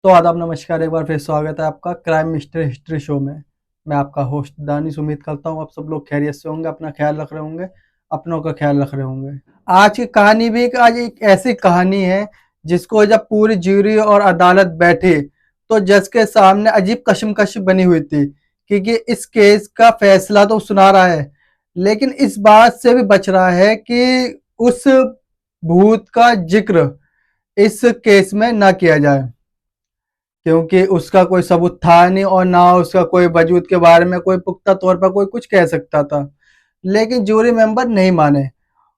तो आदाब नमस्कार, एक बार फिर स्वागत है आपका क्राइम मिस्ट्री हिस्ट्री शो में। मैं आपका होस्ट दानिश। उम्मीद करता हूँ आप सब लोग खैरियत से होंगे, अपना ख्याल रख रहे होंगे, अपनों का ख्याल रख रहे होंगे। आज की कहानी भी आज एक ऐसी कहानी है जिसको जब पूरी ज्यूरी और अदालत बैठी तो जज के सामने अजीब कशमकश बनी हुई थी, क्योंकि इस केस का फैसला तो सुना रहा है, लेकिन इस बात से भी बच रहा है कि उस भूत का जिक्र इस केस में ना किया जाए, क्योंकि उसका कोई सबूत था नहीं और ना उसका कोई वजूद के बारे में कोई पुख्ता तौर पर कोई कुछ कह सकता था। लेकिन जूरी मेंबर नहीं माने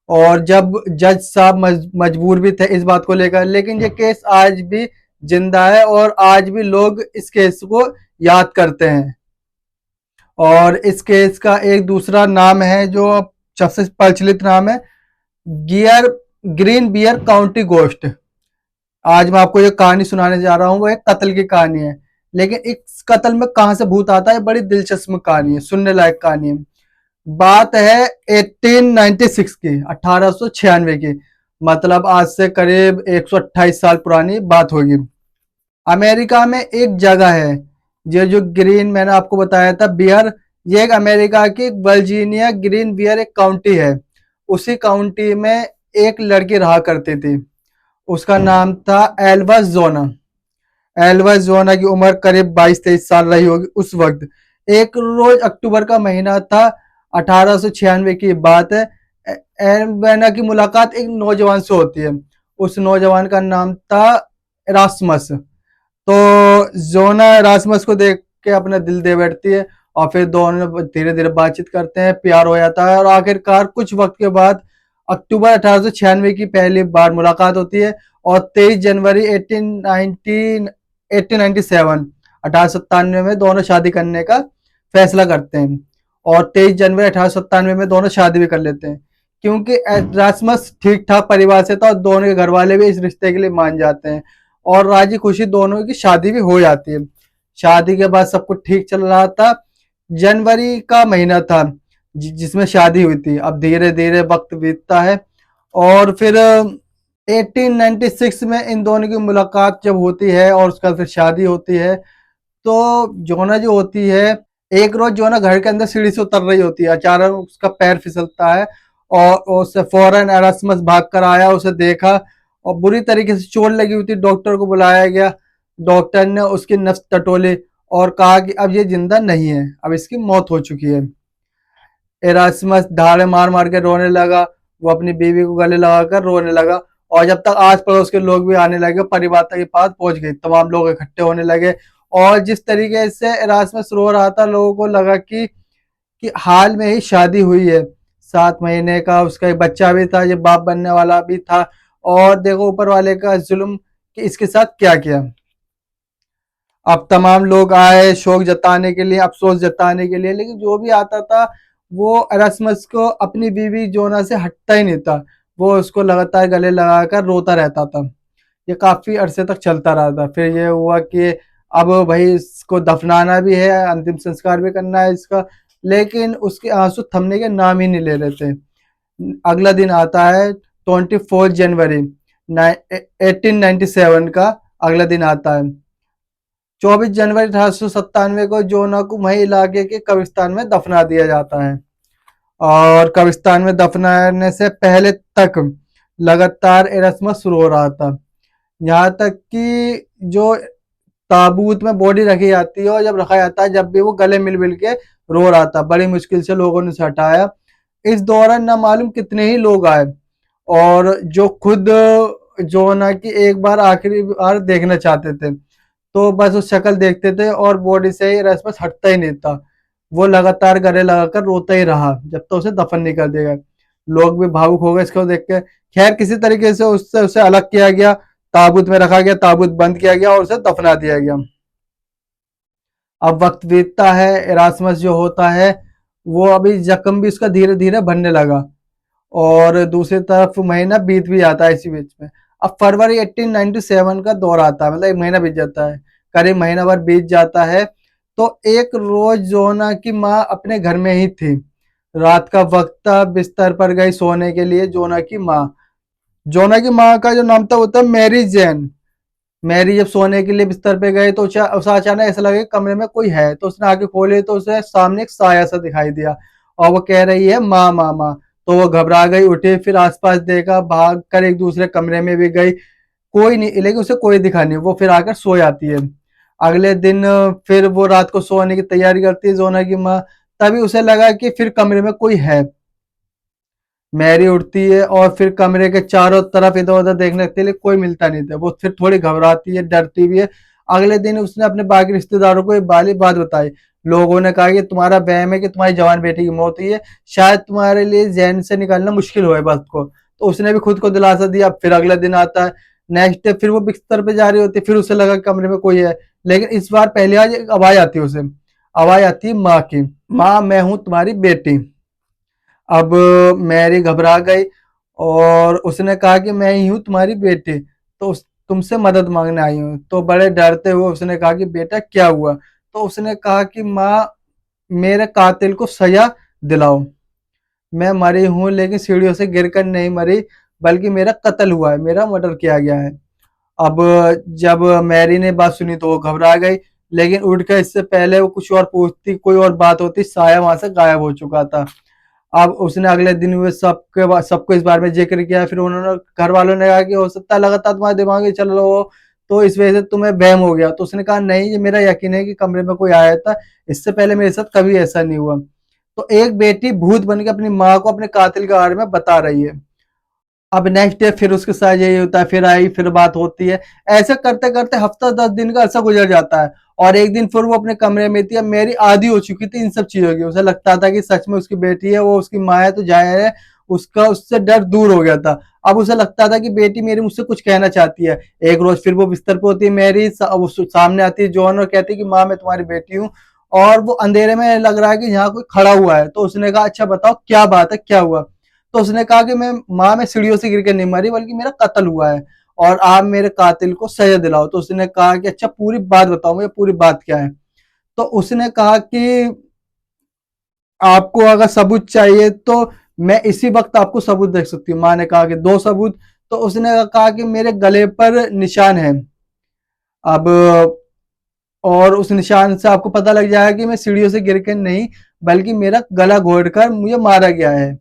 और जब जज साहब मजबूर भी थे इस बात को लेकर, लेकिन ये केस आज भी जिंदा है और आज भी लोग इस केस को याद करते हैं। और इस केस का एक दूसरा नाम है जो सबसे प्रचलित नाम है gear green bear county ghost. आज मैं आपको ये कहानी सुनाने जा रहा हूँ, वो एक कत्ल की कहानी है, लेकिन इस कत्ल में कहां से भूत आता है बड़ी दिलचस्प कहानी है, सुनने लायक कहानी है। बात है 1896 की, 1896 की, मतलब आज से करीब 128 साल पुरानी बात होगी। अमेरिका में एक जगह है, ये जो ग्रीन मैंने आपको बताया था बियर, ये एक अमेरिका की वर्जीनिया ग्रीन बियर एक काउंटी है। उसी काउंटी में एक लड़की रहा करती थी, उसका नाम था एल्वा जोना। एल्वा जोना की उम्र करीब 22-23 साल रही होगी उस वक्त। एक रोज अक्टूबर का महीना था, 1896 की बात है। एल्वेना की मुलाकात एक नौजवान से होती है। उस नौजवान का नाम था रासमस। तो जोना रासमस को देख के अपना दिल दे बैठती है और फिर दोनों धीरे धीरे बातचीत करते हैं, प्यार हो जाता है और आखिरकार कुछ वक्त के बाद अक्टूबर 1896 की पहली बार मुलाकात होती है और 23 जनवरी 1897 में दोनों शादी करने का फैसला करते हैं। और 23 जनवरी 1897 में दोनों शादी भी कर लेते हैं, क्योंकि रासमस ठीक ठाक परिवार से था और दोनों के घर वाले भी इस रिश्ते के लिए मान जाते हैं और राजी खुशी दोनों की शादी भी हो जाती है। शादी के बाद सब कुछ ठीक चल रहा था। जनवरी का महीना था जिसमें शादी हुई थी। अब धीरे धीरे वक्त बीतता है और फिर 1896 में इन दोनों की मुलाकात जब होती है और उसका फिर शादी होती है, तो जोना जो होती है, एक रोज जोना घर के अंदर सीढ़ी से उतर रही होती है, अचानक उसका पैर फिसलता है और उससे फौरन एरास्मस भाग कर आया, उसे देखा और बुरी तरीके से चोट लगी हुई थी। डॉक्टर को बुलाया गया, डॉक्टर ने उसकी नब्ज टटोली और कहा कि अब ये जिंदा नहीं है, अब इसकी मौत हो चुकी है। एरास्मस धाड़े मार मार के रोने लगा, वो अपनी बीवी को गले लगाकर रोने लगा और जब तक आस पड़ोस के लोग भी आने लगे, परिवार तक के पास पहुंच गई, तमाम लोग इकट्ठे होने लगे और जिस तरीके से एरास्मस रो रहा था, लोगों को लगा कि हाल में ही शादी हुई है, 7 महीने का उसका एक बच्चा भी था, ये बाप बनने वाला भी था और देखो ऊपर वाले का जुल्म कि इसके साथ क्या किया। अब तमाम लोग आए शोक जताने के लिए, अफसोस जताने के लिए, लेकिन जो भी आता था वो एरास्मस को अपनी बीवी जोना से हटता ही नहीं था। वो उसको लगातार गले लगाकर रोता रहता था। ये काफी अरसे तक चलता रहा था। फिर ये हुआ कि अब भाई इसको दफनाना भी है, अंतिम संस्कार भी करना है इसका, लेकिन उसके आंसू थमने के नाम ही नहीं ले रहे थे। अगला दिन आता है 24 जनवरी 1897 का, अगला दिन आता है 24 जनवरी 1897 को जोना को वही इलाके के कब्रिस्तान में दफना दिया जाता है। और कब्रिस्तान में दफनाने से पहले तक लगातार एरास्मस रो रहा था, यहाँ तक कि जो ताबूत में बॉडी रखी जाती है और जब रखा जाता है, जब भी वो गले मिल मिल के रो रहा था। बड़ी मुश्किल से लोगों ने उसे हटाया। इस दौरान ना मालूम कितने ही लोग आए और जो खुद जो ना कि एक बार आखिरी बार देखना चाहते थे, तो बस उस शक्ल देखते थे और बॉडी से ही रसबस हटता ही नहीं था। वो लगातार गले लगाकर रोता ही रहा जब तक उसे दफन नहीं कर दिया गया। लोग भी भावुक हो गए इसको देख के। खैर किसी तरीके से उससे उसे अलग किया गया, ताबूत में रखा गया, ताबूत बंद किया गया और उसे दफना दिया गया। अब वक्त बीतता है, एरास्मस जो होता है वो अभी जख्म भी उसका धीरे धीरे भरने लगा और दूसरी तरफ महीना बीत भी जाता है इसी बीच में। अब फरवरी 1897 का दौर आता है, मतलब एक महीना बीत जाता है, करीब महीना भर बीत जाता है। तो एक रोज जोना की माँ अपने घर में ही थी। रात का वक्त था, बिस्तर पर गई सोने के लिए जोना की माँ। जोना की माँ का जो नाम था वो था मैरी जैन। मैरी जब सोने के लिए बिस्तर पे गए तो उसे अचानक ऐसा लगा कि कमरे में कोई है, तो उसने आंखें खोली तो उसे सामने एक साया सा दिखाई दिया और वो कह रही है माँ माँ माँ। तो वो घबरा गई, उठी, फिर आसपास देखा, भाग कर एक दूसरे कमरे में भी गई, कोई नहीं, लेकिन उसे कोई दिखा नहीं। वो फिर आकर सो जाती है। अगले दिन फिर वो रात को सोने की तैयारी करती है जोना की माँ। तभी उसे लगा कि फिर कमरे में कोई है। मैरी उठती है और फिर कमरे के चारों तरफ इधर-उधर देखने लगती है, लेकिन कोई मिलता नहीं था। वो फिर थोड़ी घबराती है, डरती भी है। अगले दिन उसने अपने बाकी रिश्तेदारों को ये वाली बात बताई। लोगों ने कहा कि तुम्हारा वहम है कि तुम्हारी जवान बेटी की मौत हुई है, शायद तुम्हारे लिए ज़हन से निकालना मुश्किल हो इस बात को। तो उसने भी खुद को दिलासा दिया। फिर अगला दिन आता है, नेक्स्ट डे फिर वो बिस्तर पे जा रही होती है, फिर उसे लगा कि कमरे में कोई है। लेकिन इस बार पहली बार एक आवाज़ आती है उसे, आवाज़ आती है माँ की, माँ मैं हूँ तुम्हारी बेटी। अब मैरी घबरा गई और उसने कहा कि मैं ही हूँ तुम्हारी बेटी, तो तुमसे मदद मांगने आई हूँ। तो बड़े डरते हुए उसने कहा कि बेटा क्या हुआ? तो उसने कहा कि माँ मेरे कातिल को सजा दिलाओ। मैं मरी हूँ लेकिन सीढ़ियों से गिरकर नहीं मरी, बल्कि मेरा कत्ल हुआ है, मेरा मर्डर किया गया है। अब जब मैरी ने बात सुनी तो वो घबरा गई, लेकिन उठकर इससे पहले वो कुछ और पूछती, कोई और बात होती, साया वहां से गायब हो चुका था। अब उसने अगले दिन हुए सबको इस बारे में जिक्र किया। फिर उन्होंने घर वालों ने कहा कि हो सकता है लगातार तुम्हारे दिमाग में चल रहा हो, तो इस वजह से तुम्हें वहम हो गया। तो उसने कहा नहीं, ये मेरा यकीन है कि कमरे में कोई आया था, इससे पहले मेरे साथ कभी ऐसा नहीं हुआ। तो एक बेटी भूत बन के अपनी माँ को अपने कातिल के बारे में बता रही है। अब नेक्स्ट डे फिर उसके साथ यही होता है, फिर आई, फिर बात होती है। ऐसे करते करते हफ्ता 10 दिन का अरसा गुजर जाता है और एक दिन फिर वो अपने कमरे में थी। अब मेरी आदी हो चुकी थी इन सब चीजों की, उसे लगता था कि सच में उसकी बेटी है, वो उसकी माँ है, तो जाहिर है उसका उससे डर दूर हो गया था। अब उसे लगता था कि बेटी मेरी मुझसे कुछ कहना चाहती है। एक रोज फिर वो बिस्तर पे होती है मेरी, सामने आती है जॉन और कहती है कि माँ मैं तुम्हारी बेटी हूँ। और वो अंधेरे में लग रहा है कि यहाँ कोई खड़ा हुआ है। तो उसने कहा अच्छा बताओ क्या बात है, क्या हुआ? तो उसने कहा कि मैं सीढ़ियों से गिर के नहीं मरी, बल्कि मेरा कत्ल हुआ है और आप मेरे कातिल को सजा दिलाओ। तो उसने कहा कि अच्छा पूरी बात बताओ मुझे, पूरी बात क्या है? तो उसने कहा कि आपको अगर सबूत चाहिए तो मैं इसी वक्त आपको सबूत दे सकती हूँ। माँ ने कहा कि दो सबूत। तो उसने कहा कि मेरे गले पर निशान है। अब और उस निशान से आपको पता लग जाएगा कि मैं सीढ़ियों से गिर के नहीं, बल्कि मेरा गला घोटकर मुझे मारा गया है।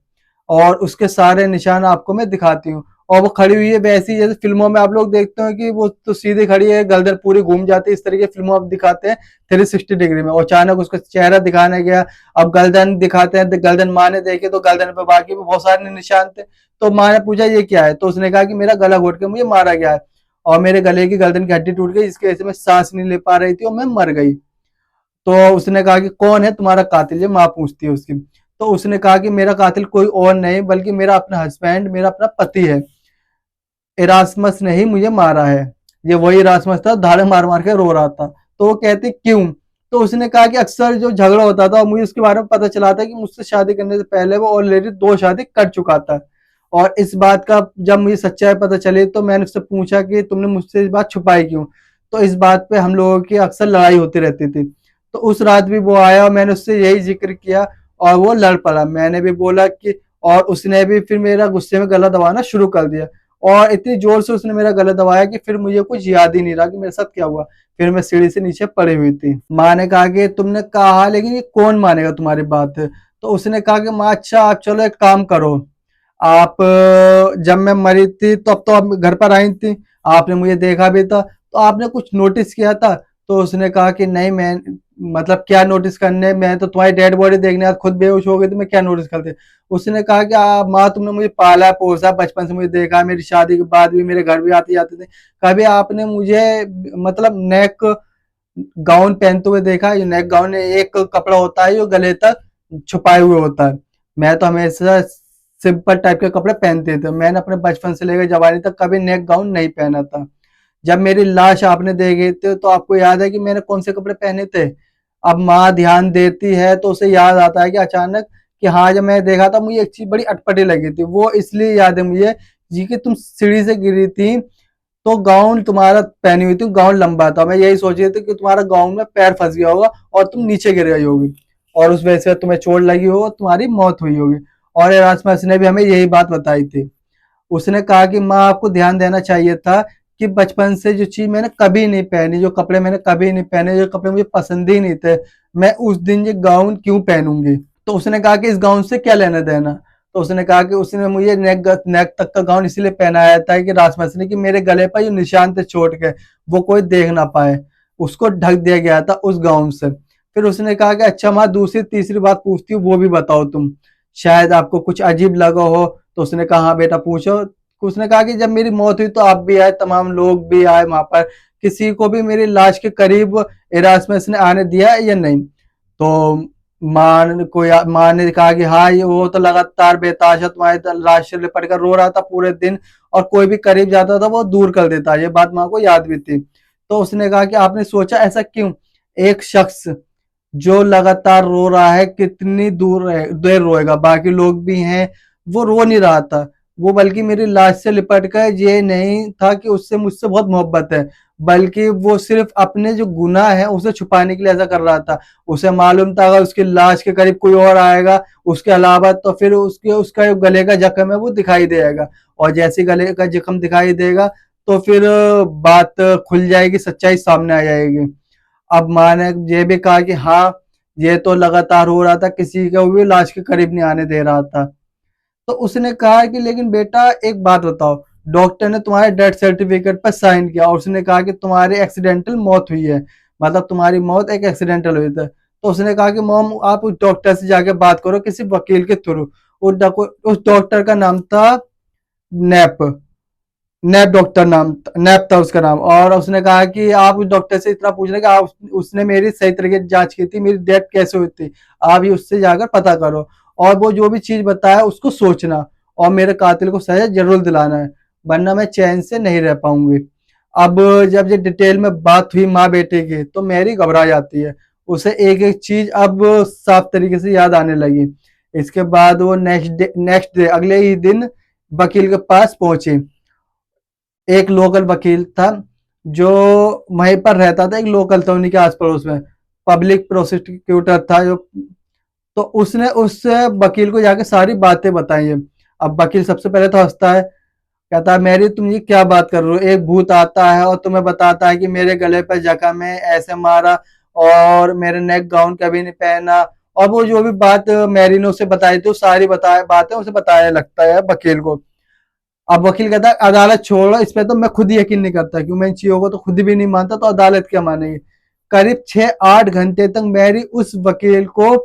और उसके सारे निशान आपको मैं दिखाती हूँ। और वो खड़ी हुई है वैसी जैसे फिल्मों में आप लोग देखते हो कि वो तो सीधी खड़ी है, गर्दन पूरी घूम जाती है, इस तरीके फिल्मों में दिखाते हैं 360 डिग्री में। और अचानक उसका चेहरा दिखाने गया, अब गर्दन दिखाते हैं, गर्दन माँ ने देखी तो गर्दन पे बाकी भी बहुत सारे निशान थे। तो माँ ने पूछा ये क्या है? तो उसने कहा कि मेरा गला घोट के मुझे मारा गया है और मेरे गले की गर्दन की हड्डी टूट गई, जिसकी वजह से मैं सांस नहीं ले पा रही थी और मैं मर गई। तो उसने कहा कि कौन है तुम्हारा कातिल? ये माँ पूछती है उसकी। तो उसने कहा कि मेरा कातिल कोई और नहीं, बल्कि मेरा अपना हस्बैंड, मेरा अपना पति है। इरास्मस ने ही मुझे मारा है। ये वही इरास्मस था, धाड़े मार मार के रो रहा था। तो वो कहती क्यों? तो उसने कहा कि अक्सर जो झगड़ा होता था, मुझे उसके बारे में पता चला था कि मुझसे शादी करने से पहले वो ऑलरेडी 2 शादी कर चुका था। और इस बात का जब मुझे सच्चाई पता चली तो मैंने उससे पूछा कि तुमने मुझसे इस बात छुपाई क्यों? तो इस बात पे हम लोगों की अक्सर लड़ाई होती रहती थी। तो उस रात भी वो आया और मैंने उससे यही जिक्र किया और वो लड़ पड़ा। मैंने भी बोला कि और उसने भी फिर मेरा गुस्से में गला दबाना शुरू कर दिया और इतनी जोर से उसने मेरा गला दबाया कि फिर मुझे कुछ याद ही नहीं रहा कि मेरे साथ क्या हुआ। फिर मैं सीढ़ी से नीचे पड़ी हुई थी। माँ ने कहा कि तुमने कहा, लेकिन ये कौन मानेगा तुम्हारी बात? तो उसने कहा कि माँ अच्छा आप चलो एक काम करो, आप जब मैं मरी थी तो अब तो आप घर पर आई थी, आपने मुझे देखा भी था, तो आपने कुछ नोटिस किया था? तो उसने कहा कि नहीं, मैं मतलब क्या नोटिस करने, मैं तो तुम्हारी डेड बॉडी देखने आज खुद बेहोश हो गई थी, मैं क्या नोटिस करते? उसने कहा कि माँ तुमने मुझे पाला पोसा, बचपन से मुझे देखा, मेरी शादी के बाद भी मेरे घर भी आते जाते थे, कभी आपने मुझे मतलब नेक गाउन पहनते हुए देखा? ये नेक गाउन एक कपड़ा होता है जो गले तक छुपाए हुए होता है। मैं तो हमेशा सिंपल टाइप के कपड़े पहनते थे, मैंने अपने बचपन से लेकर जवानी तक कभी नेक गाउन नहीं पहना था। जब मेरी लाश आपने देखी थी तो आपको याद है कि मैंने कौन से कपड़े पहने थे? अब माँ ध्यान देती है तो उसे याद आता है कि अचानक कि हाँ जब मैं देखा था मुझे एक चीज बड़ी अटपटी लगी थी। वो इसलिए याद है मुझे जी कि तुम सीढ़ी से गिरी थी तो गाउन तुम्हारा पहनी हुई थी, गाउन लंबा था, मैं यही सोच रही थी कि तुम्हारा गाउन में पैर फंस गया होगा और तुम नीचे गिर गई होगी और उस वजह से तुम्हें चोट लगी हो, तुम्हारी मौत हुई होगी। और एरास्मस ने भी हमें यही बात बताई थी। उसने कहा कि माँ आपको ध्यान देना चाहिए था कि बचपन से जो चीज मैंने कभी नहीं पहनी, जो कपड़े मैंने कभी नहीं पहने, जो कपड़े मुझे पसंद ही नहीं थे, मैं उस दिन ये गाउन क्यों पहनूंगी। तो उसने कहा कि इस गाउन से क्या लेना देना। तो उसने कहा कि उसने मुझे नेक तक का गाउन इसलिए पहनाया था कि राजमस ने कि मेरे गले पर जो निशान थे चोट के वो कोई देख ना पाए, उसको ढक दिया गया था उस गाउन से। फिर उसने कहा कि अच्छा माँ, दूसरी तीसरी बात पूछती हूँ, वो भी बताओ तुम, शायद आपको कुछ अजीब लगा हो। तो उसने कहा हाँ बेटा पूछो। उसने कहा कि जब मेरी मौत हुई तो आप भी आए, तमाम लोग भी आए वहां पर, किसी को भी मेरी लाश के करीब इरास्मस ने आने दिया या नहीं। तो माँ ने कहा कि हाँ, ये वो तो लगातार बेताशा तुम्हारी लाश से लिपट कर रो रहा था पूरे दिन, और कोई भी करीब जाता था वो दूर कर देता। ये बात माँ को याद भी थी। तो उसने कहा कि आपने सोचा ऐसा क्यों, एक शख्स जो लगातार रो रहा है कितनी देर रोएगा, बाकी लोग भी हैं, वो रो नहीं रहा था, वो बल्कि मेरी लाश से लिपट कर ये नहीं था कि उससे मुझसे बहुत मोहब्बत है, बल्कि वो सिर्फ अपने जो गुनाह है उसे छुपाने के लिए ऐसा कर रहा था। उसे मालूम था अगर उसकी लाश के करीब कोई और आएगा उसके अलावा तो फिर उसके उसका जो गले का जख्म है वो दिखाई देगा, और जैसे गले का जख्म दिखाई देगा तो फिर बात खुल जाएगी, सच्चाई सामने आ जाएगी। अब माँ ने ये भी कहा कि हाँ, ये तो लगातार हो रहा था, किसी को भी लाश के करीब नहीं आने दे रहा था। तो उसने कहा कि लेकिन बेटा एक बात बताओ, डॉक्टर ने तुम्हारे डेथ सर्टिफिकेट पर साइन किया और उसने कहा कि तुम्हारी एक्सीडेंटल मौत हुई है, मतलब तुम्हारी मौत एक एक्सीडेंटल हुई थी। तो उसने कहा कि मॉम आप उस डॉक्टर से जाके बात करो किसी वकील के थ्रू। उस डॉक्टर का नाम था नैप, नैप डॉक्टर नाम, नैप था उसका नाम। और उसने कहा कि आप उस डॉक्टर से इतना पूछ रहे कि आप, उसने मेरी सही तरीके से जांच की थी, मेरी डेथ कैसे हुई थी, आप ये उससे जाकर पता करो, और वो जो भी चीज बताया उसको सोचना, और मेरे कातिल को सजा जरूर दिलाना है, वरना मैं चैन से नहीं रह पाऊंगी। अब जब ये डिटेल में बात हुई माँ बेटे की तो मैरी घबरा जाती है, उसे एक एक चीज अब साफ तरीके से याद आने लगी। इसके बाद वो नेक्स्ट डे अगले ही दिन वकील के पास पहुंची। एक लोकल वकील था जो वहीं पर रहता था, एक लोकल था उन्हीं के आस पड़ोस में, पब्लिक प्रोसिक्यूटर था जो। तो उसने उस वकील को जाके सारी बातें बताई है। अब वकील सबसे पहले तो हंसता है, कहता है मैरी तुम ये क्या बात कर रहे हो, एक भूत आता है और तुम्हें बताता है कि मेरे गले पर जख्म है, ऐसे मारा, और मेरे नेक गाउन कभी नहीं पहना, और वो जो भी बात मैरी ने उसे बताई थी वो सारी बताए बातें उसे बताया लगता है वकील को। अब वकील कहता है अदालत छोड़ो, इस पे तो मैं खुद ही यकीन नहीं करता, क्यों मैं इन चीजों को तो खुद भी नहीं मानता, तो अदालत क्या मानेगी। करीब 6-8 घंटे तक मैरी उस वकील को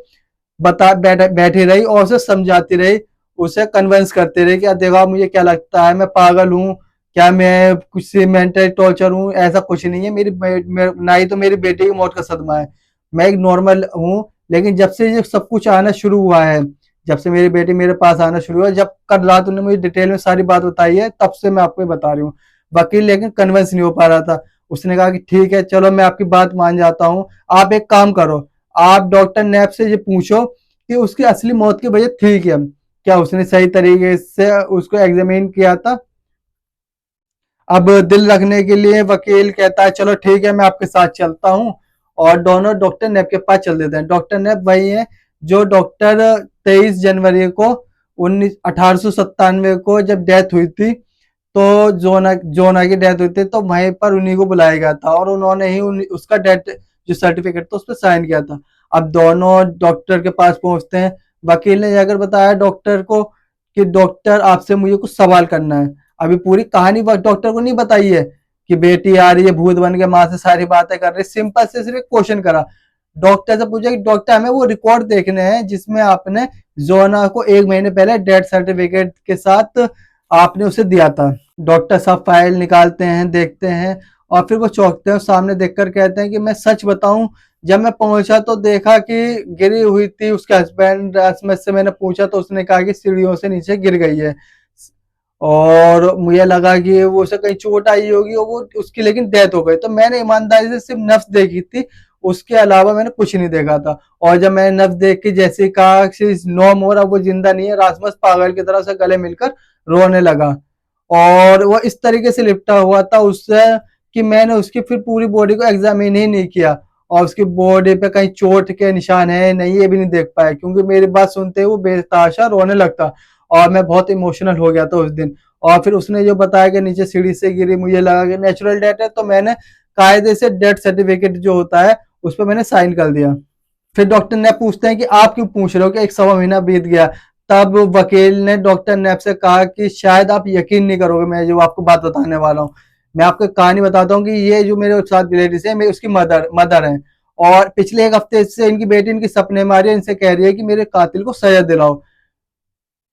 बैठी रही और उसे समझाती रही, उसे कन्विंस करती रही कि देखो मुझे क्या लगता है, मैं पागल हूँ क्या, मैं कुछ मेंटल टॉर्चर हूँ, ऐसा कुछ नहीं है, ना ही तो मेरी बेटी की मौत का सदमा है, मैं एक नॉर्मल हूँ। लेकिन जब से ये सब कुछ आना शुरू हुआ है, जब से मेरी बेटी मेरे पास आना शुरू हुआ, जब कल रात उन्होंने मुझे डिटेल में सारी बात बताई है, तब से मैं आपको ये बता रही हूँ। वकील लेकिन कन्विंस नहीं हो पा रहा था। उसने कहा कि ठीक है चलो मैं आपकी बात मान जाता हूँ, आप एक काम करो, आप डॉक्टर नैप से ये पूछो कि उसकी असली मौत की वजह थी क्या, क्या उसने सही तरीके से उसको एग्जामिन किया था। अब दिल रखने के लिए वकील कहता है चलो ठीक है मैं आपके साथ चलता हूँ, और दोनों डॉक्टर नैप के पास चल देते हैं। डॉक्टर नैप वही है जो डॉक्टर 23 जनवरी को 1897 को जब डेथ हुई थी, तो जोना जोना की डेथ हुई थी, तो वहीं पर उन्हीं को बुलाया गया था और उन्होंने ही उसका डेथ जो सर्टिफिकेट था उस पर साइन किया था। अब दोनों डॉक्टर के पास पहुंचते हैं, वकील ने जाकर बताया डॉक्टर को कि डॉक्टर आपसे मुझे कुछ सवाल करना है। अभी पूरी कहानी डॉक्टर को नहीं बताई है कि बेटी आ रही है भूत बन के माँ से सारी बातें कर रही है, सिंपल से सिर्फ क्वेश्चन करा, डॉक्टर से पूछा कि डॉक्टर हमें वो रिकॉर्ड देखने हैं जिसमें आपने जोना को 1 महीने पहले डेथ सर्टिफिकेट के साथ आपने उसे दिया था। डॉक्टर साहब फाइल निकालते हैं, देखते हैं, और फिर वो चौंकते हैं, सामने देखकर कहते हैं कि मैं सच बताऊं, जब मैं पहुंचा तो देखा कि गिरी हुई थी, उसके हस्बैंड से मैंने पूछा तो उसने कहा कि सीढ़ियों से नीचे गिर गई है, और मुझे लगा कि वो उसे कहीं चोट आई होगी और वो उसकी लेकिन डेथ हो गई। तो मैंने ईमानदारी से सिर्फ नफ्स देखी थी, उसके अलावा मैंने कुछ नहीं देखा था। और जब मैंने नफ्स देख के जैसे कहा नो मोर, अब वो जिंदा नहीं है, रासमस पागल की तरह से गले मिलकर रोने लगा, और वो इस तरीके से लिपटा हुआ था उससे कि मैंने उसकी फिर पूरी बॉडी को एग्जामिन ही नहीं किया, और उसकी बॉडी पे कहीं चोट के निशान है नहीं ये भी नहीं देख पाया, क्योंकि मेरी बात सुनते ही वो बेतहाशा रोने लगता, और मैं बहुत इमोशनल हो गया था उस दिन। और फिर उसने जो बताया कि नीचे सीढ़ी से गिरी, मुझे लगा कि नेचुरल डेथ है, तो मैंने कायदे से डेथ सर्टिफिकेट जो होता है उस पर मैंने साइन कर दिया। फिर डॉक्टर नैप पूछते हैं कि आप क्यों पूछ रहे हो कि 1 सवा महीना बीत गया। तब वकील ने डॉक्टर नैप से कहा कि शायद आप यकीन नहीं करोगे मैं जो आपको बात बताने वाला हूँ। मैं आपको कहानी बताता हूँ कि ये जो मेरे साथ लेडीज है, मैं उसकी मदर है, और पिछले 1 हफ्ते से इनकी बेटी इनकी सपने में आ रही है, इनसे कह रही है कि मेरे कातिल को सजा दिलाओ।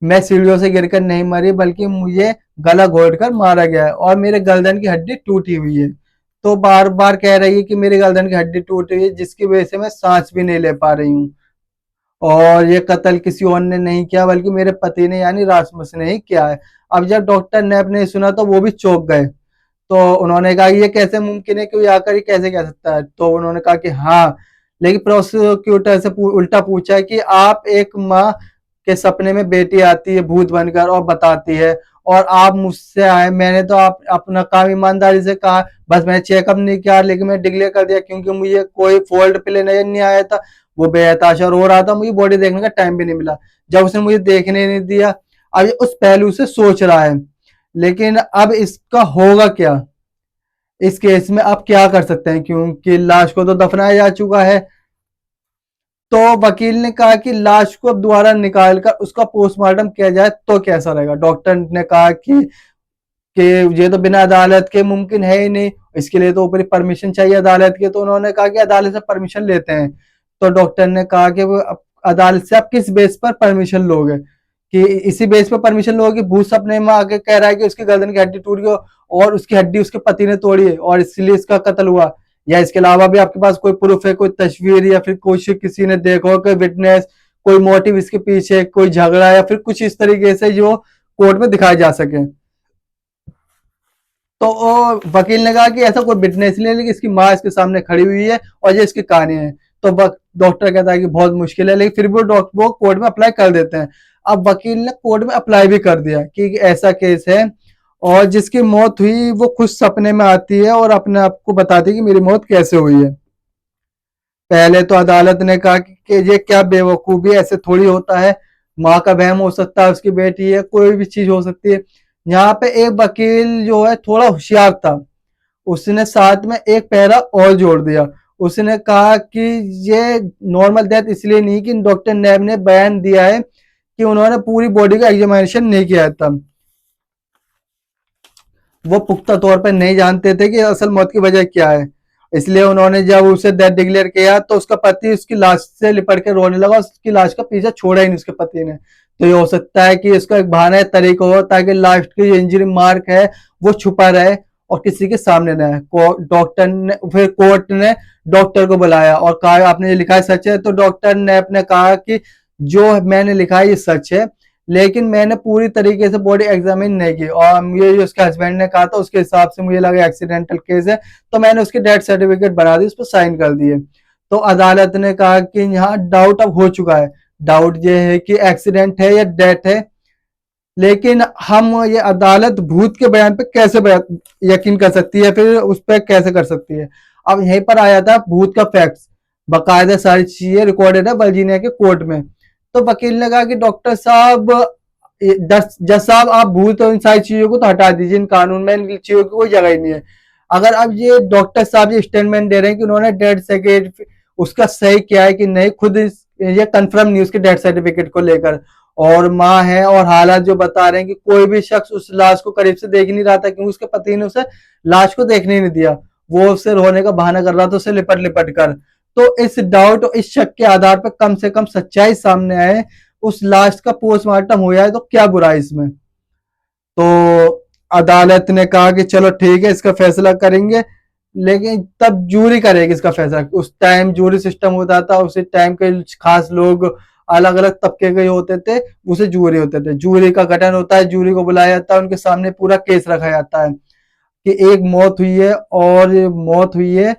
मैं सीढ़ियों से गिरकर नहीं मरी, बल्कि मुझे गला घोट कर मारा गया है और मेरे गर्दन की हड्डी टूटी हुई है। तो बार बार कह रही है कि मेरी गर्दन की हड्डी टूटी हुई है, जिसकी वजह से मैं सांस भी नहीं ले पा रही हूँ, और ये कत्ल किसी और ने नहीं किया बल्कि मेरे पति ने यानी रासमस ने ही किया है। अब जब डॉक्टर नैप ने सुना तो वो भी चौंक गए। तो उन्होंने कहा ये कैसे मुमकिन है, कोई आकर ही कैसे कह सकता है। तो उन्होंने कहा कि हाँ, लेकिन प्रोसिक्यूटर से उल्टा पूछा कि आप एक माँ के सपने में बेटी आती है भूत बनकर और बताती है, और आप मुझसे आए, मैंने तो आप अपना काम ईमानदारी से कहा, बस मैं चेकअप नहीं किया, लेकिन मैं डिक्लेयर कर दिया क्योंकि मुझे कोई फोल्ड प्ले नजर नहीं आया था। वो बेहताशा रो रहा था, मुझे बॉडी देखने का टाइम भी नहीं मिला जब उसने मुझे देखने नहीं दिया। अब उस पहलू से सोच रहा है, लेकिन अब इसका होगा क्या, इस केस में आप क्या कर सकते हैं, क्योंकि लाश को तो दफनाया जा चुका है। तो वकील ने कहा कि लाश को अब दोबारा निकाल कर उसका पोस्टमार्टम किया जाए तो कैसा रहेगा। डॉक्टर ने कहा कि ये तो बिना अदालत के मुमकिन है ही नहीं, इसके लिए तो ऊपरी परमिशन चाहिए अदालत के। तो उन्होंने कहा कि अदालत से परमिशन लेते हैं। तो डॉक्टर ने कहा कि वो अदालत से आप किस बेस पर परमिशन लोगे, कि इसी बेस पर परमिशन लोगे कि भूत सपने में आके कह रहा है कि उसकी गर्दन की हड्डी टूट गई और उसकी हड्डी उसके पति ने तोड़ी है और इसलिए इसका कत्ल हुआ, या इसके अलावा भी आपके पास कोई प्रूफ है, कोई तस्वीर, या फिर कुछ किसी ने देखा हो, कोई विटनेस, कोई मोटिव इसके पीछे, कोई झगड़ा या फिर कुछ इस तरीके से जो कोर्ट में दिखाए जा सके। तो वकील ने कहा कि ऐसा कोई विटनेस नहीं है, लेकिन इसकी माँ इसके सामने खड़ी हुई है और ये इसकी कहानी है। तो डॉक्टर कहता है कि बहुत मुश्किल है, लेकिन फिर भी वो कोर्ट में अप्लाई कर देते हैं। अब वकील ने कोर्ट में अप्लाई भी कर दिया कि ऐसा केस है, और जिसकी मौत हुई वो खुद सपने में आती है और अपने आप को बताती है कि मेरी मौत कैसे हुई है। पहले तो अदालत ने कहा कि ये क्या बेवकूफ़ी, ऐसे थोड़ी होता है, माँ का वहम हो सकता है, उसकी बेटी है, कोई भी चीज हो सकती है। यहाँ पे एक वकील जो है थोड़ा होशियार था, उसने साथ में एक पैरा और जोड़ दिया। उसने कहा कि ये नॉर्मल डेथ इसलिए नहीं कि डॉक्टर नैब ने बयान दिया है कि उन्होंने पूरी बॉडी का एग्जामिनेशन नहीं किया था, वो पुख्ता तौर पर नहीं जानते थे कि असल मौत की वजह क्या है। इसलिए उन्होंने जब उसे डेथ डिक्लेयर किया तो उसका पति उसकी लाश से लिपट के रोने लगा, उसकी लाश का पीछा छोड़ा ही नहीं उसके पति ने। तो ये हो सकता है कि इसका एक बहाना तरीका हो ताकि लास्ट की जो इंजरी मार्क है वो छुपा रहे और किसी के सामने न आए। डॉक्टर ने फिर कोर्ट ने डॉक्टर को बुलाया और कहा आपने ये लिखा है सच है। तो डॉक्टर ने अपने कहा कि जो मैंने लिखा है ये सच है, लेकिन मैंने पूरी तरीके से बॉडी एग्जामिन नहीं की, और मुझे जो उसके हस्बैंड ने कहा था उसके हिसाब से मुझे लगा एक्सीडेंटल केस है, तो मैंने उसकी डेथ सर्टिफिकेट बना दी, उस पर साइन कर दिए। तो अदालत ने कहा कि यहाँ डाउट अब हो चुका है, डाउट ये है कि एक्सीडेंट है या डेथ है, लेकिन हम ये अदालत भूत के बयान पे कैसे यकीन कर सकती है, फिर उस पर कैसे कर सकती है। अब यहीं पर आया था भूत का फैक्ट्स, बाकायदा सारी चीजें रिकॉर्डेड है वर्जीनिया के कोर्ट में। तो वकील ने कहा कि डॉक्टर साहब, जज साहब, आप भूत और इन सारी चीजों को तो हटा दीजिए, इन कानून में इन चीजों की कोई जगह ही नहीं है। अगर अब ये डॉक्टर साहब ये स्टेटमेंट दे रहे हैं कि उन्होंने डेथ सर्टिफिकेट उसका सही किया है कि नहीं, खुद ये कंफर्म नहीं उसके डेथ सर्टिफिकेट को लेकर, और माँ है और हालात जो बता रहे हैं कि कोई भी शख्स उस लाश को करीब से देख नहीं रहा था क्योंकि उसके पति ने उसे लाश को देखने नहीं दिया, वो उससे रोने का बहाना कर रहा था उसे लिपट लिपट कर। तो इस डाउट और इस शक के आधार पर कम से कम सच्चाई सामने आए, उस लाश का पोस्टमार्टम हो जाए तो क्या बुरा है इसमें। तो अदालत ने कहा कि चलो ठीक है इसका फैसला करेंगे, लेकिन तब जूरी करेगी इसका फैसला। उस टाइम जूरी सिस्टम होता था, उस टाइम के खास लोग अलग अलग तबके के होते थे, उसे जूरी होते थे, जूरी का गठन होता है, जूरी को बुलाया जाता है, उनके सामने पूरा केस रखा जाता है कि एक मौत हुई है और मौत हुई है,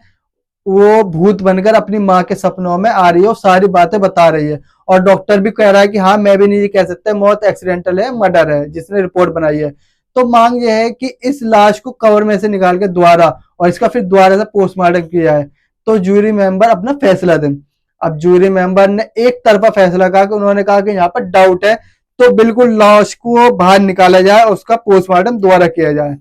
वो भूत बनकर अपनी माँ के सपनों में आ रही है और सारी बातें बता रही है, और डॉक्टर भी कह रहा है कि हाँ मैं भी नहीं कह सकता मौत एक्सीडेंटल है, मर्डर है जिसने रिपोर्ट बनाई है। तो मांग यह है कि इस लाश को कवर में से निकाल के दोबारा और इसका फिर दोबारा से पोस्टमार्टम किया है, तो जूरी मेंबर अपना फैसला दें। अब जूरी मेंबर ने एक तरफा फैसला कहा कि उन्होंने कहा कि यहाँ पर डाउट है, तो बिल्कुल लाश को बाहर निकाला जाए और उसका पोस्टमार्टम दोबारा किया जाए।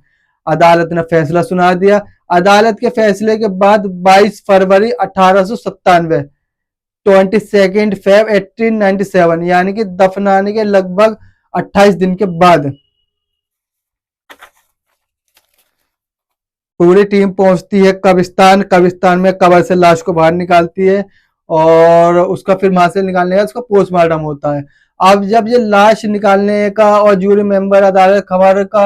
अदालत ने फैसला सुना दिया। अदालत के फैसले के बाद 22 फरवरी 1897 22 फेब 1897 यानी कि दफनाने के लगभग 28 दिन के बाद पूरी टीम पहुंचती है कब्रिस्तान। कब्रिस्तान में कब्र से लाश को बाहर निकालती है और उसका फिर वहां से निकालने का उसका पोस्टमार्टम होता है। अब जब ये लाश निकालने का और जूरी मेंबर अदालत खबर का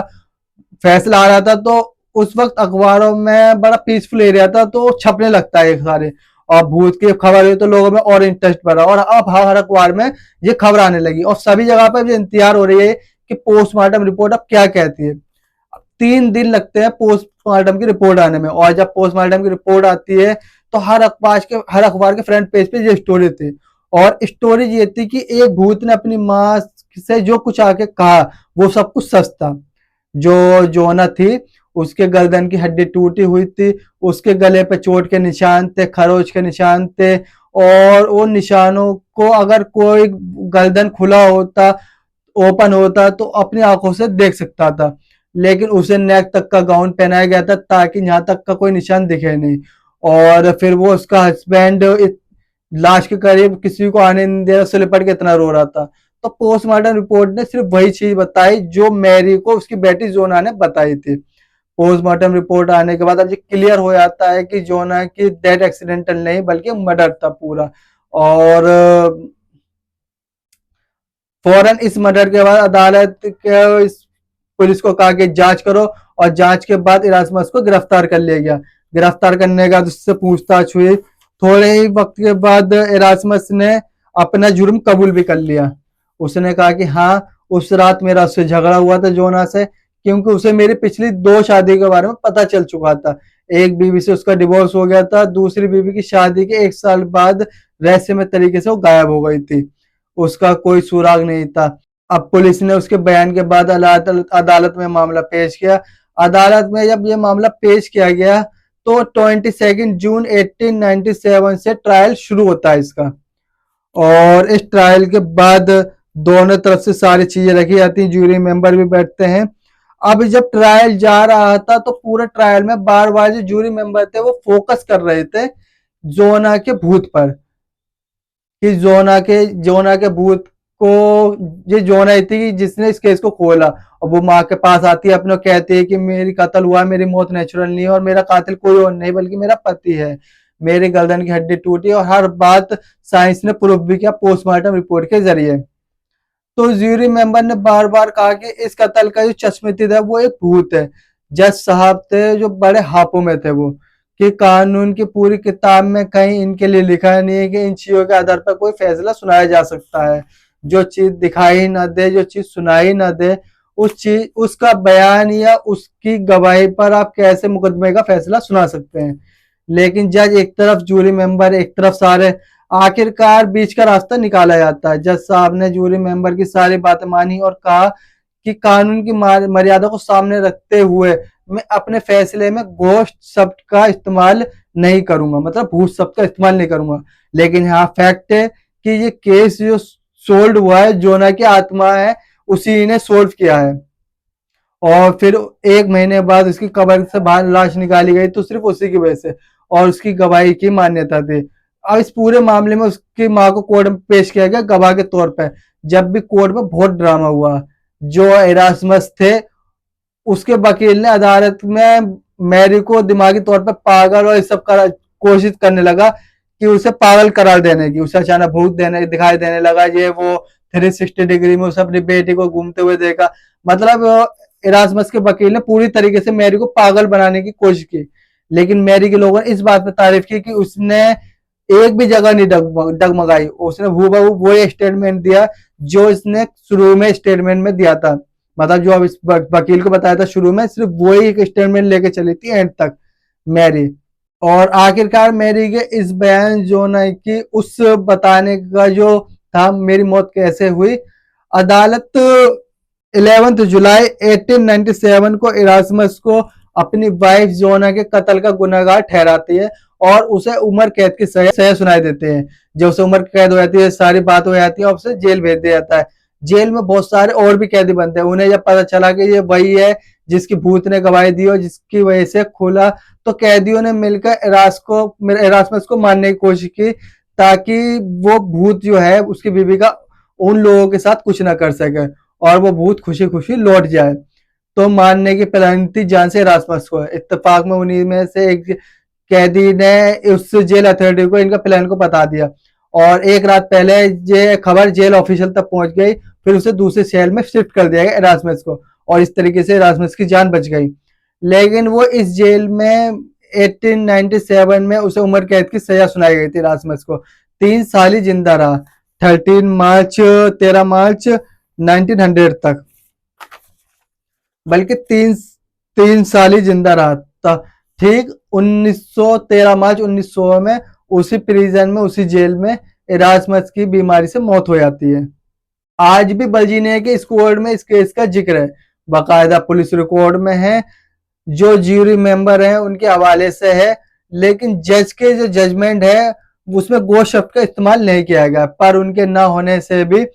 फैसला आ रहा था तो उस वक्त अखबारों में बड़ा पीसफुल एरिया था तो छपने लगता है सारे, और भूत की खबर हुई तो लोगों में और इंटरेस्ट बढ़ा और अब हर अखबार में ये खबर आने लगी और सभी जगह पर इंतजार हो रही है कि पोस्टमार्टम रिपोर्ट अब क्या कहती है। 3 दिन लगते हैं पोस्टमार्टम की रिपोर्ट आने में, और जब पोस्टमार्टम की रिपोर्ट आती है तो हर अखबार के फ्रंट पेज पे ये स्टोरी थी, और स्टोरी ये थी कि एक भूत ने अपनी माँ से जो कुछ आके कहा वो सब कुछ सच था। जो जोना थी उसके गर्दन की हड्डी टूटी हुई थी, उसके गले पे चोट के निशान थे, खरोच के निशान थे, और उन निशानों को अगर कोई गर्दन खुला होता ओपन होता तो अपनी आंखों से देख सकता था, लेकिन उसे नेक तक का गाउन पहनाया गया था ताकि यहाँ तक का कोई निशान दिखे नहीं। और फिर वो उसका हस्बैंड लाश के करीब किसी को आने नहीं दे रहा, उससे लिपट के इतना रो रहा था। तो पोस्टमार्टम रिपोर्ट ने सिर्फ वही चीज बताई जो मैरी को उसकी बेटी जोना ने बताई थी। पोस्टमार्टम रिपोर्ट आने के बाद अब ये क्लियर हो जाता है कि जोना की डेथ एक्सीडेंटल नहीं बल्कि मर्डर था पूरा। और फौरन इस मर्डर के बाद अदालत के इस पुलिस को कहा कि जांच करो, और जांच के बाद इरास्मस को गिरफ्तार कर लिया गया। गिरफ्तार करने के बाद उससे पूछताछ हुई। थोड़े ही वक्त के बाद इरास्मस ने अपना जुर्म कबूल भी कर लिया। उसने कहा कि हाँ, उस रात मेरा उससे झगड़ा हुआ था जोना से, क्योंकि उसे मेरी पिछली 2 शादी के बारे में पता चल चुका था। एक बीवी से उसका डिवोर्स हो गया था, दूसरी बीवी की शादी के 1 साल बाद रहस्यमय तरीके से वो गायब हो गई थी, उसका कोई सुराग नहीं था। अब पुलिस ने उसके बयान के बाद अदालत में मामला पेश किया। अदालत में जब ये मामला पेश किया गया तो 22 जून 1897 से ट्रायल शुरू होता है इसका, और इस ट्रायल के बाद दोनों तरफ से सारी चीजें रखी जाती हैं, जूरी मेंबर भी बैठते हैं। अब जब ट्रायल जा रहा था तो पूरे ट्रायल में बार बार जो जूरी मेंबर थे वो फोकस कर रहे थे जोना के भूत पर, कि जोना के भूत को, ये जोना ही थी जिसने इस केस को खोला। और वो माँ के पास आती है, अपने कहती है कि मेरी कत्ल हुआ, मेरी मौत नेचुरल नहीं है और मेरा कातिल कोई और नहीं बल्कि मेरा पति है, मेरे गर्दन की हड्डी टूटी, और हर बात साइंस ने प्रूफ भी किया पोस्टमार्टम रिपोर्ट के जरिए। तो जूरी मेंबर ने बार बार कहा कि इस कत्ल का जो चश्मदीद है वो एक भूत है। जज साहब थे जो बड़े हापों में थे वो, कि कानून की पूरी किताब में कहीं इनके लिए लिखा नहीं है कि इन चीजों के आधार पर कोई फैसला सुनाया जा सकता है। जो चीज दिखाई ना दे, जो चीज सुनाई ना दे, उस चीज उसका बयान या उसकी गवाही पर आप कैसे मुकदमे का फैसला सुना सकते हैं। लेकिन जज एक तरफ, जूरी मेंबर एक तरफ, सारे आखिरकार बीच का रास्ता निकाला जाता है। जज साहब ने जूरी मेंबर की सारी बातें मानी और कहा कि कानून की मर्यादा को सामने रखते हुए मैं अपने फैसले में घोस्ट शब्द का इस्तेमाल नहीं करूंगा, मतलब भूत शब्द का इस्तेमाल नहीं करूंगा। लेकिन हाँ, फैक्ट है कि ये केस जो सोल्व हुआ है, जोना की आत्मा है उसी ने सोल्व किया है। और फिर 1 महीने बाद उसकी कब्र से बाहर लाश निकाली गई तो सिर्फ उसी की वजह से, और उसकी गवाही की मान्यता थी। अब इस पूरे मामले में उसकी माँ को कोर्ट में पेश किया गया गवाह के तौर पर। जब भी कोर्ट में बहुत ड्रामा हुआ, जो इरास्मस थे उसके वकील ने अदालत में मैरी को दिमागी तौर पर पागल और इस सब का कोशिश करने लगा कि उसे पागल करार देने की। उसे अचानक भूत दिखाई देने लगा, ये वो 360 डिग्री में उसे अपनी बेटी को घूमते हुए देखा। मतलब इरास्मस के वकील ने पूरी तरीके से मैरी को पागल बनाने की कोशिश की, लेकिन मैरी के लोगों ने इस बात पर तारीफ की कि उसने एक भी जगह नहीं डगमगाई। उसने हूबहू वो स्टेटमेंट दिया जो इसने शुरू में स्टेटमेंट में दिया था, मतलब जो अब इस वकील को बताया था शुरू में, सिर्फ वही एक स्टेटमेंट लेके चली थी एंड तक मैरी। और आखिरकार मैरी के इस बयान जो ना कि उस बताने का जो था मेरी मौत कैसे हुई, अदालत 11 जुलाई 1897 को इरास्मस को अपनी वाइफ जोना के कत्ल का गुनहगार ठहराती है और उसे उम्र कैद की सजा सुनाई देते हैं। जब उसे उम्र कैद हो जाती है, सारी बात हो जाती है और उसे जेल भेज दिया जाता है। जेल में बहुत सारे और भी कैदी बनते हैं। उन्हें जब पता चला कि ये वही है जिसकी भूत ने गवाही दी और जिसकी वजह से खुला, तो कैदियों ने मिलकर एरास्मस को मारने की कोशिश की, ताकि वो भूत जो है उसकी बीवी का उन लोगों के साथ कुछ ना कर सके और वो भूत खुशी खुशी लौट जाए। तो मारने की प्लान थी जान से एरास्मस को। इत्तेफाक में उन्हीं में से एक कैदी ने उस जेल अथॉरिटी को इनका प्लान को बता दिया और एक रात पहले ये खबर जेल ऑफिशियल तक पहुंच गई। फिर उसे दूसरे सेल में शिफ्ट कर दिया गया एरास्मस को और इस तरीके से एरास्मस की जान बच गई। लेकिन वो इस जेल में 1897 में उसे उम्र कैद की सजा सुनाई गई थी एरास्मस को। 3 साल ही जिंदा रहा, 13 मार्च 1900 तक, बल्कि तीन तीन साल ही जिंदा रहा था। ठीक 13 मार्च 1900 में उसी प्रिजन में, उसी जेल में एरास्मस की बीमारी से मौत हो जाती है। आज भी वर्जीनिया के इस कोर्ट में इस केस का जिक्र है, बाकायदा पुलिस रिकॉर्ड में है, जो ज्यूरी मेंबर हैं उनके हवाले से है। लेकिन जज के जो जजमेंट है उसमें गोश्त शब्द का इस्तेमाल नहीं किया गया, पर उनके ना होने से भी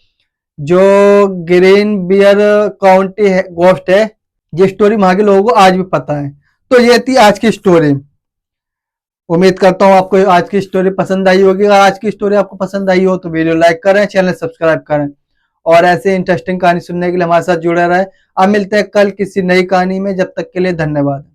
जो ग्रीन बियर काउंटी है गोस्ट है, ये स्टोरी वहां के लोगों को आज भी पता है। तो ये थी आज की स्टोरी। उम्मीद करता हूँ आपको आज की स्टोरी पसंद आई होगी। अगर आज की स्टोरी आपको पसंद आई हो तो वीडियो लाइक करें, चैनल सब्सक्राइब करें और ऐसे इंटरेस्टिंग कहानी सुनने के लिए हमारे साथ जुड़े रहें। अब मिलते हैं कल किसी नई कहानी में, जब तक के लिए धन्यवाद।